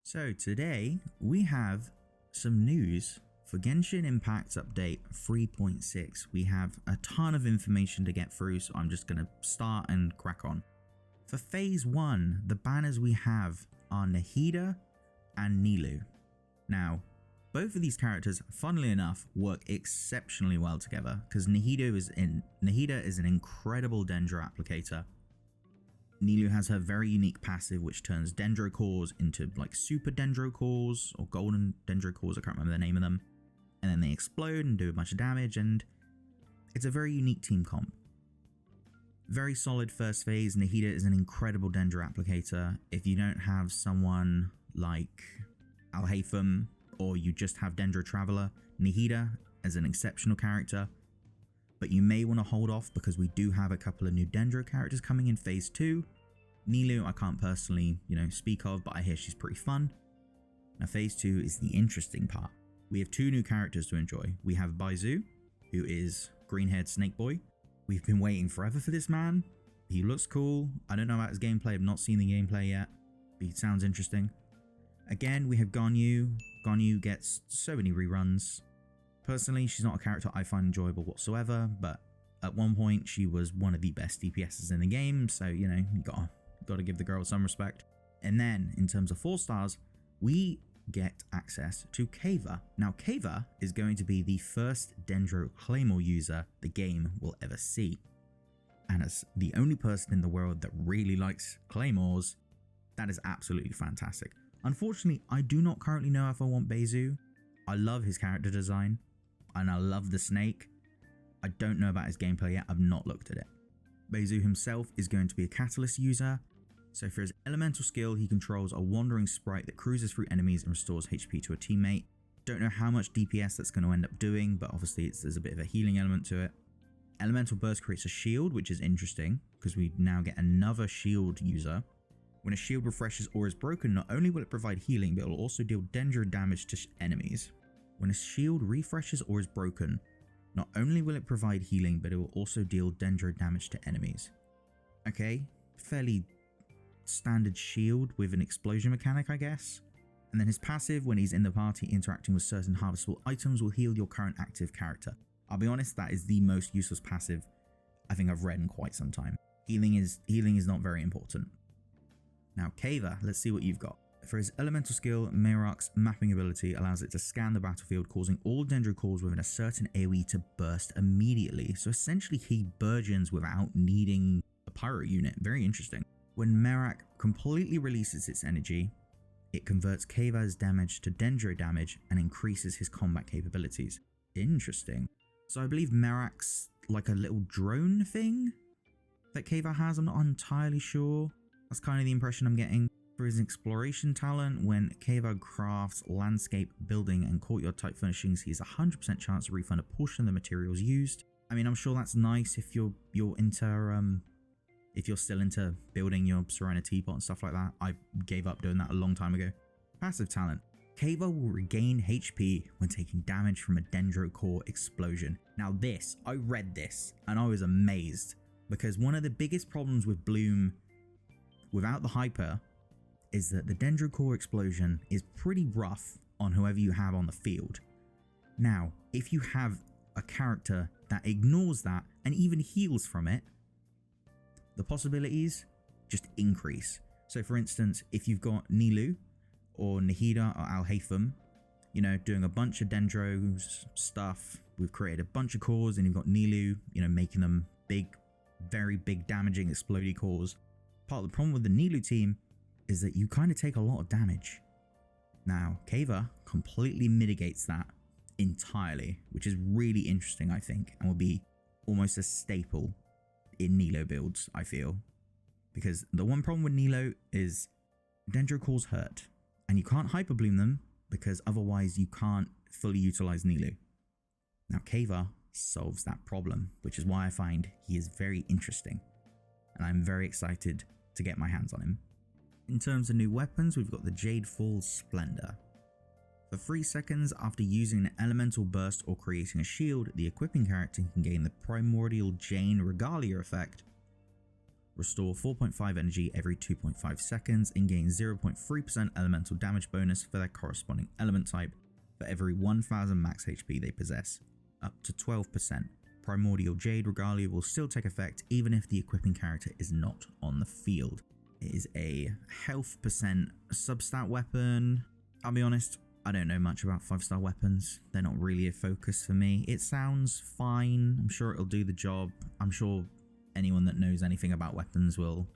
So today we have some news for Genshin Impact update 3.6. We have a ton of information to get through, so I'm just going to start and crack on. For phase 1, the banners we have are Nahida and Nilou. Now, both of these characters, funnily enough, work exceptionally well together because Nahida is an incredible Dendro applicator. Nilou has her very unique passive which turns Dendro cores into like super Dendro cores or golden Dendro cores, I can't remember the name of them, and then they explode and do a bunch of damage, and it's a very unique team comp. Very solid first phase. Nahida is an incredible Dendro applicator. If you don't have someone like Alhaitham or you just have Dendro Traveler, Nahida is an exceptional character. But you may want to hold off because we do have a couple of new Dendro characters coming in phase 2. Nilou I can't personally, speak of, but I hear she's pretty fun. Now phase 2 is the interesting part. We have 2 new characters to enjoy. We have Baizu, who is green-haired snake boy. We've been waiting forever for this man. He looks cool. I don't know about his gameplay. I've not seen the gameplay yet, but it sounds interesting. Again, we have Ganyu. Ganyu gets so many reruns. Personally, she's not a character I find enjoyable whatsoever, but at one point she was one of the best DPSs in the game, so you gotta give the girl some respect. And then in terms of 4 stars, we get access to Kaveh. Now Kaveh is going to be the first Dendro Claymore user the game will ever see. And as the only person in the world that really likes Claymores, that is absolutely fantastic. Unfortunately, I do not currently know if I want Baizu. I love his character design. And I love the snake. I don't know about his gameplay yet, I've not looked at it. Baizu himself is going to be a catalyst user, so for his elemental skill he controls a wandering sprite that cruises through enemies and restores HP to a teammate. Don't know how much DPS that's going to end up doing, but obviously there's a bit of a healing element to it. Elemental burst creates a shield, which is interesting because we now get another shield user. When a shield refreshes or is broken, not only will it provide healing, but it will also deal Dendro damage to enemies. When a shield refreshes or is broken, not only will it provide healing, but it will also deal Dendro damage to enemies. Okay, fairly standard shield with an explosion mechanic, I guess. And then his passive, when he's in the party interacting with certain harvestable items, will heal your current active character. I'll be honest, that is the most useless passive I think I've read in quite some time. Healing is not very important. Now Kaveh, let's see what you've got. For his elemental skill, Merak's mapping ability allows it to scan the battlefield, causing all Dendro cores within a certain AoE to burst immediately. So essentially he burgeons without needing a pyro unit. Very interesting. When Merak completely releases its energy, it converts Kaveh's damage to Dendro damage and increases his combat capabilities. Interesting. So I believe Merak's like a little drone thing that Kaveh has. I'm not entirely sure. That's kind of the impression I'm getting. For his exploration talent, when Kaveh crafts landscape, building and courtyard type furnishings, he has a 100% chance to refund a portion of the materials used. I mean, I'm sure that's nice if you're still into building your Serena teapot and stuff like that. I gave up doing that a long time ago. Passive talent. Kaveh will regain HP when taking damage from a Dendro core explosion. Now this, I read this and I was amazed because one of the biggest problems with Bloom without the hyper is that the Dendro core explosion is pretty rough on whoever you have on the field. Now, if you have a character that ignores that and even heals from it, the possibilities just increase. So for instance, if you've got Nilou or Nahida or Alhaitham, doing a bunch of Dendro stuff, we've created a bunch of cores, and you've got Nilou, making them big, very big damaging explodey cores. Part of the problem with the Nilou team is that you kind of take a lot of damage. Now, Kaveh completely mitigates that entirely, which is really interesting, I think, and will be almost a staple in Nilou builds, I feel. Because the one problem with Nilou is Dendro cores hurt, and you can't hyperbloom them because otherwise you can't fully utilize Nilou. Now, Kaveh solves that problem, which is why I find he is very interesting, and I'm very excited to get my hands on him. In terms of new weapons, we've got the Jade Falls Splendor. For 3 seconds after using an elemental burst or creating a shield, the equipping character can gain the Primordial Jane Regalia effect. Restore 4.5 energy every 2.5 seconds and gain 0.3% elemental damage bonus for their corresponding element type for every 1000 max HP they possess, up to 12%. Primordial Jade Regalia will still take effect even if the equipping character is not on the field. It is a health percent substat weapon. I'll be honest, I don't know much about 5-star weapons. They're not really a focus for me. It sounds fine. I'm sure it'll do the job. I'm sure anyone that knows anything about weapons will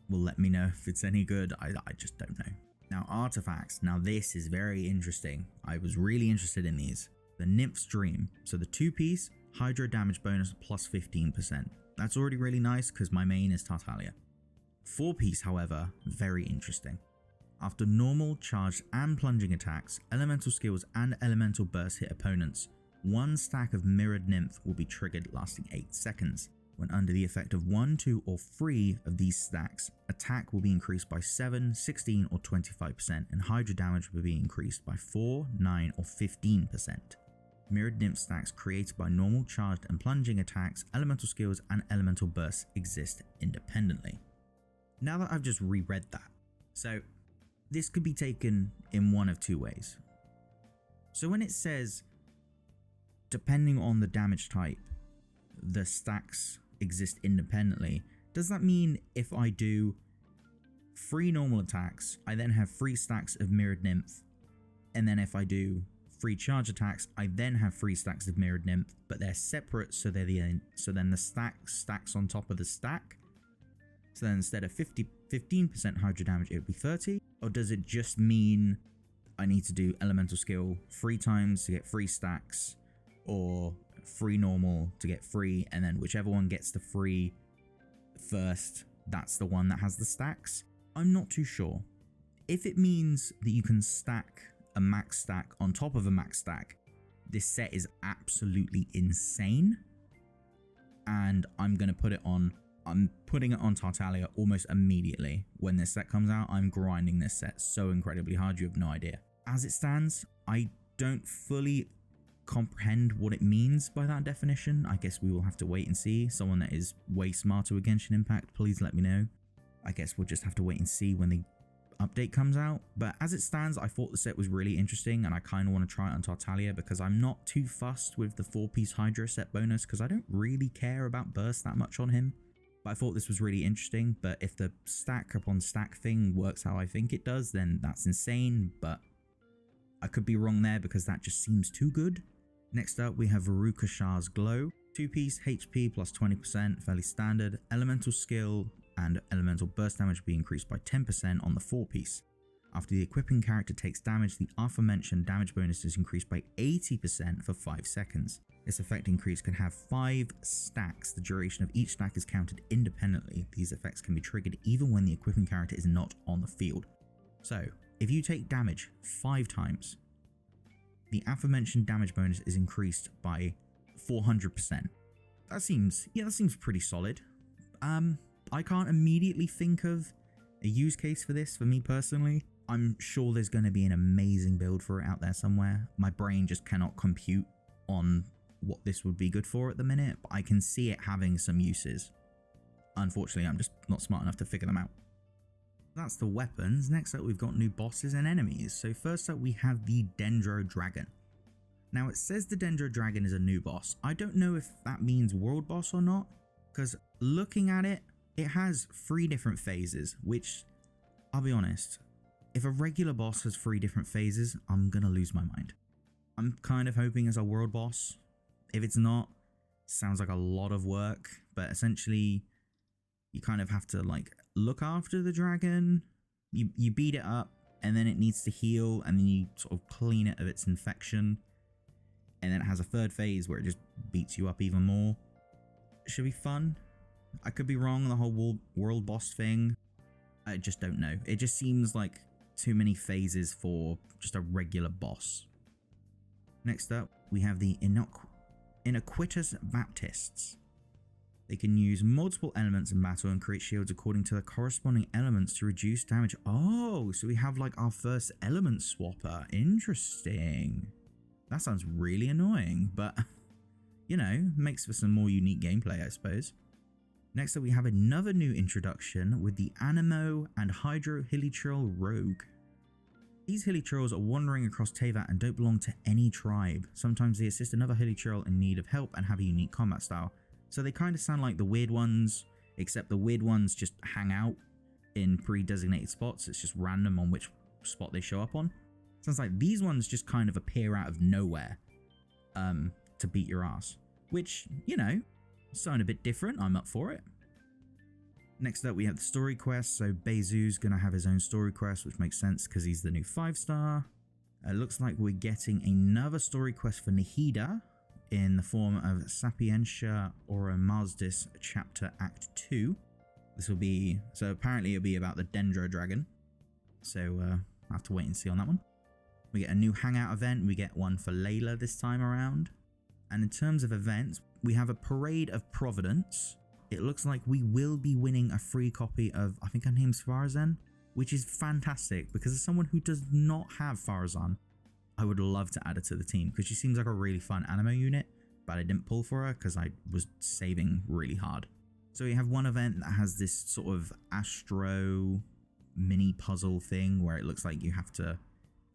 let me know if it's any good. I just don't know. Now, artifacts. Now, this is very interesting. I was really interested in these. The Nymph's Dream. So the 2-piece, Hydro damage bonus plus 15%. That's already really nice because my main is Tartaglia. 4-piece, however, very interesting. After normal, charged and plunging attacks, elemental skills and elemental bursts hit opponents, 1 stack of Mirrored Nymph will be triggered lasting 8 seconds. When under the effect of 1, 2 or 3 of these stacks, attack will be increased by 7, 16 or 25% and Hydro damage will be increased by 4, 9 or 15%. Mirrored Nymph stacks created by normal, charged and plunging attacks, elemental skills and elemental bursts exist independently. Now that I've just reread that, so this could be taken in one of 2 ways. So when it says, depending on the damage type, the stacks exist independently, does that mean if I do 3 normal attacks, I then have 3 stacks of Mirrored Nymph, and then if I do 3 charge attacks, I then have 3 stacks of Mirrored Nymph, but they're separate, so then the stack stacks on top of the stack? So then instead of 15% Hydro damage, it would be 30? Or does it just mean I need to do elemental skill 3 times to get 3 stacks, or 3 normal to get 3, and then whichever one gets the 3 first, that's the one that has the stacks? I'm not too sure. If it means that you can stack a max stack on top of a max stack, this set is absolutely insane, and I'm putting it on Tartaglia almost immediately. When this set comes out, I'm grinding this set so incredibly hard, you have no idea. As it stands, I don't fully comprehend what it means by that definition. I guess we will have to wait and see. Someone that is way smarter with Genshin Impact, please let me know. I guess we'll just have to wait and see when the update comes out. But as it stands, I thought the set was really interesting and I kind of want to try it on Tartaglia because I'm not too fussed with the 4-piece Hydro set bonus because I don't really care about burst that much on him. But I thought this was really interesting, but if the stack upon stack thing works how I think it does, then that's insane, but I could be wrong there because that just seems too good. Next up, we have Veruca Shah's Glow. 2-piece HP plus 20%, fairly standard. Elemental skill and elemental burst damage will be increased by 10% on the 4-piece. After the equipping character takes damage, the aforementioned damage bonus is increased by 80% for 5 seconds. This effect increase can have 5 stacks. The duration of each stack is counted independently. These effects can be triggered even when the equipping character is not on the field. So, if you take damage 5 times, the aforementioned damage bonus is increased by 400%. That seems pretty solid. I can't immediately think of a use case for this for me personally. I'm sure there's going to be an amazing build for it out there somewhere. My brain just cannot compute on what this would be good for at the minute, but I can see it having some uses. Unfortunately, I'm just not smart enough to figure them out. That's the weapons. Next up, we've got new bosses and enemies. So first up, we have the Dendro Dragon. Now it says the Dendro Dragon is a new boss. I don't know if that means world boss or not, because looking at it, it has 3 different phases, which, I'll be honest, if a regular boss has 3 different phases, I'm gonna lose my mind. I'm kind of hoping it's a world boss. If it's not, sounds like a lot of work, but essentially you kind of have to like look after the dragon, you beat it up, and then it needs to heal, and then you sort of clean it of its infection, and then it has a 3rd phase where it just beats you up even more. It should be fun. I could be wrong on the whole world boss thing. I just don't know. It just seems like too many phases for just a regular boss. Next up, we have the Inoquitous Baptists. They can use multiple elements in battle and create shields according to the corresponding elements to reduce damage. Oh, so we have like our first element swapper. Interesting. That sounds really annoying, but you know, makes for some more unique gameplay, I suppose. Next up, we have another new introduction with the Anemo and Hydro Hilichurl Rogue. These Hilichurls are wandering across Teyvat and don't belong to any tribe. Sometimes they assist another Hilichurl in need of help and have a unique combat style. So they kind of sound like the weird ones, except the weird ones just hang out in pre-designated spots. It's just random on which spot they show up on. Sounds like these ones just kind of appear out of nowhere to beat your ass. Which, you know, something a bit different. I'm up for it. Next up, we have the story quest. So Beizu's going to have his own story quest, which makes sense because he's the new 5-star. Looks like we're getting another story quest for Nahida in the form of Sapientia Ora Mazdis Chapter Act 2. This will be, so apparently it'll be about the Dendro dragon. So I'll have to wait and see on that one. We get a new hangout event. We get one for Layla this time around. And in terms of events, we have a Parade of Providence. It looks like we will be winning a free copy of, I think her name's Farazan, which is fantastic because as someone who does not have Farazan, I would love to add her to the team because she seems like a really fun animo unit, but I didn't pull for her because I was saving really hard. So we have one event that has this sort of astro mini puzzle thing where it looks like you have to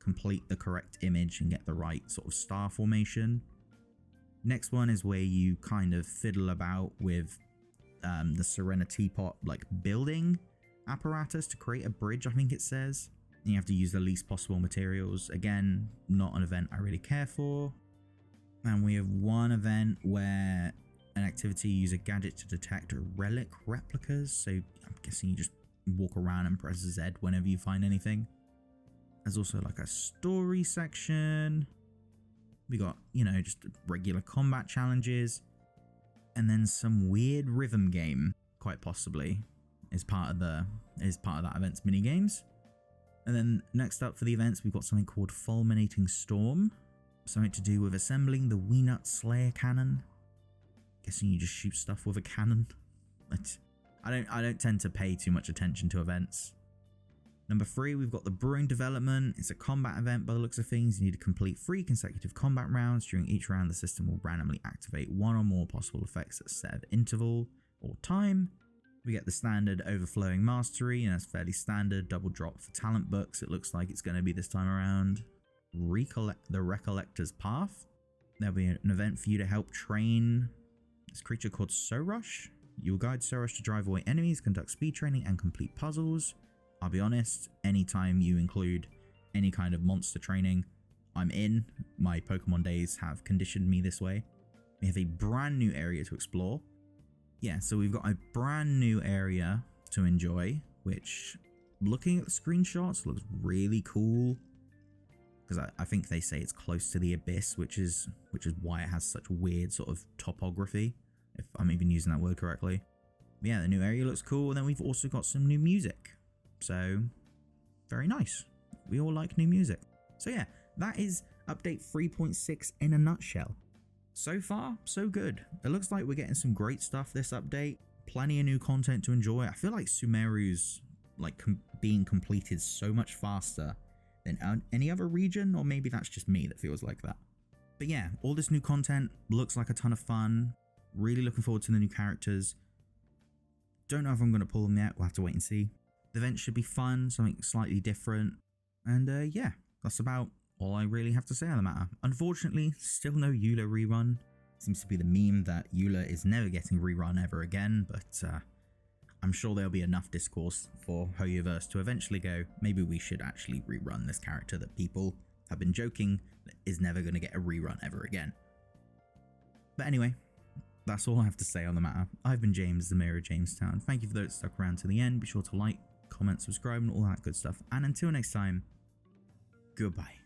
complete the correct image and get the right sort of star formation. Next one is where you kind of fiddle about with the Serena Teapot like building apparatus to create a bridge, I think it says. And you have to use the least possible materials. Again, not an event I really care for. And we have one event where an activity you use a gadget to detect relic replicas. So I'm guessing you just walk around and press Z whenever you find anything. There's also like a story section. We got, you know, just regular combat challenges. And then some weird rhythm game, quite possibly, is part of that event's mini games. And then next up for the events, we've got something called Fulminating Storm. Something to do with assembling the Weenut Slayer cannon. Guessing you just shoot stuff with a cannon. I don't tend to pay too much attention to events. Number 3, we've got the Brewing Development. It's a combat event by the looks of things. You need to complete 3 consecutive combat rounds. During each round, the system will randomly activate 1 or more possible effects at a set interval or time. We get the standard Overflowing Mastery, and that's fairly standard. Double drop for talent books. It looks like it's going to be this time around. The Recollector's Path. There'll be an event for you to help train this creature called Sorush. You'll guide Sorush to drive away enemies, conduct speed training, and complete puzzles. I'll be honest, anytime you include any kind of monster training, I'm in. My Pokemon days have conditioned me this way. We have a brand new area to explore. Yeah, so we've got a brand new area to enjoy, which, looking at the screenshots, looks really cool. Because I think they say it's close to the Abyss, which is why it has such weird sort of topography, if I'm even using that word correctly. But yeah, the new area looks cool, and then we've also got some new music. So, very nice. We all like new music. So yeah, that is update 3.6 in a nutshell. So far, so good. It looks like we're getting some great stuff this update. Plenty of new content to enjoy. I feel like Sumeru's like being completed so much faster than any other region, or maybe that's just me that feels like that. But yeah, all this new content looks like a ton of fun. Really looking forward to the new characters. Don't know if I'm going to pull them yet. We'll have to wait and see. The event should be fun, something slightly different. And yeah, that's about all I really have to say on the matter. Unfortunately, still no Eula rerun. Seems to be the meme that Eula is never getting rerun ever again, but I'm sure there'll be enough discourse for Hoyoverse to eventually go, maybe we should actually rerun this character that people have been joking that is never going to get a rerun ever again. But anyway, that's all I have to say on the matter. I've been James, the Mayor of Jamestown. Thank you for those that stuck around to the end. Be sure to like, comment, subscribe, and all that good stuff. And until next time, goodbye.